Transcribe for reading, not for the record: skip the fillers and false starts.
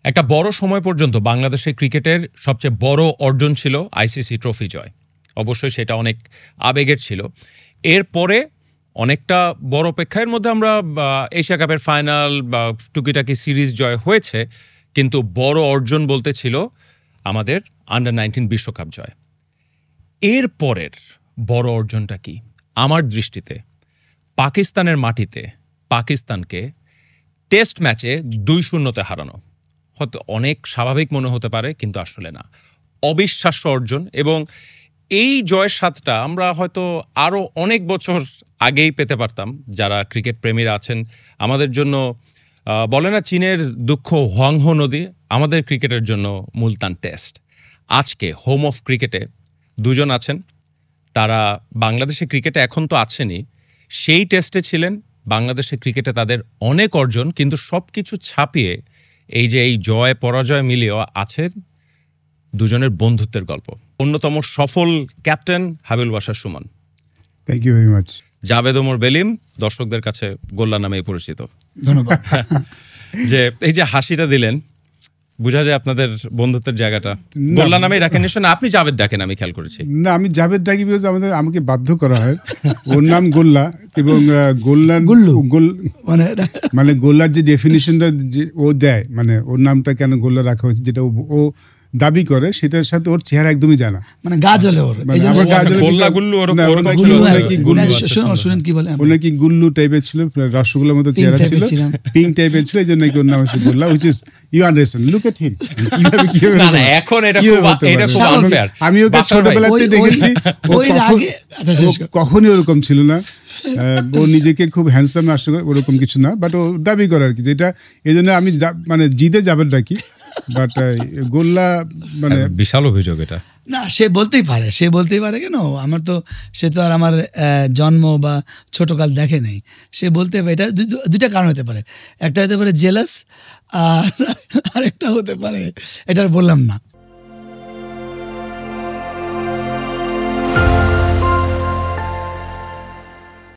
একটা বড় সময় পর্যন্ত বাংলাদেশের ক্রিকেটের সবচেয়ে বড় অর্জন ছিল আইসিসি ট্রফি জয়। অবশ্যই সেটা অনেক আবেগের ছিল। এরপরে অনেকটা বড় অপেক্ষার মধ্যে আমরা এশিয়া কাপের ফাইনাল বা টুকিটাকি সিরিজ জয় হয়েছে, কিন্তু বড় অর্জন বলতে ছিল আমাদের আন্ডার-19 বিশ্বকাপ জয়। এর পরের বড় অর্জনটা কি? আমার দৃষ্টিতে পাকিস্তানের মাটিতে পাকিস্তানকে টেস্ট ম্যাচে 2-0 হারানো। হয়তো অনেক স্বাভাবিক মনে হতে পারে, কিন্তু আসলে না, অবিশ্বাস্য অর্জন। এবং এই জয়ের স্বাদটা আমরা হয়তো আরও অনেক বছর আগেই পেতে পারতাম। যারা ক্রিকেট প্রেমীরা আছেন, আমাদের জন্য বলে না চীনের দুঃখ হোয়াংহো নদী, আমাদের ক্রিকেটের জন্য মুলতান টেস্ট। আজকে হোম অফ ক্রিকেটে দুজন আছেন, তারা বাংলাদেশের ক্রিকেটে এখন তো আছেনই, সেই টেস্টে ছিলেন। বাংলাদেশের ক্রিকেটে তাদের অনেক অর্জন, কিন্তু সব কিছু ছাপিয়ে এই যে এই জয় পরাজয় মিলিয়েও আছে দুজনের বন্ধুত্বের গল্প। অন্যতম সফল captain Habibul Bashar Sumon. Thank you very much. Javed Omar Belim, দর্শকদের কাছে গোল্লা নামে পরিচিত। ধন্যবাদ। যে এই যে হাসিটা দিলেন, বোঝা যায় আপনাদের বন্ধুত্বের জায়গাটা। গোল্লা নামেই ডাকেন নিশ্চয় না? আপনি জাভেদ ডাকেন, আমি খেয়াল করেছি। না, আমি জাভেদ ডাকি বিকজ আমাকে বাধ্য করা হয়। ওর নাম গোল্লা, এবং মানে গোল্লার যে ডেফিনিশনটা ও দেয়, মানে ওর নামটা কেন গোল্লা রাখা হয়েছে, যেটা ও দাবি করে, সেটার সাথে ওর চেহারা একদমই জানা, মানে গা জ্বলে ওর। নাকি গুল্লু টাইপের ছিল, রসগোল্লার মতো চেহারা ছিল, পিঙ্ক টাইপের ছিল, এই জন্য ওর নাম হচ্ছে Golla, which is you understand. Look at him. আমি ওকে ছোটবেলাতে দেখেছি, কখনই ওরকম ছিল না। ও নিজেকে খুব হ্যান্ডসাম আসলে ওরকম কিছু না, বাট ও দাবি করে আর কি, যেটা এই জন্য আমি মানে জিদে যাবেন ডাকি। বাট গোল্লা মানে বিশাল অভিযোগ এটা। না, সে বলতেই পারে কেন, আমার তো, সে তো আর আমার জন্ম বা ছোটকাল দেখে নেই, সে বলতে পারে। এটা দুইটা কারণ হতে পারে, একটা হতে পারে জেলাস, আর আরেকটা হতে পারে, এটা বললাম না।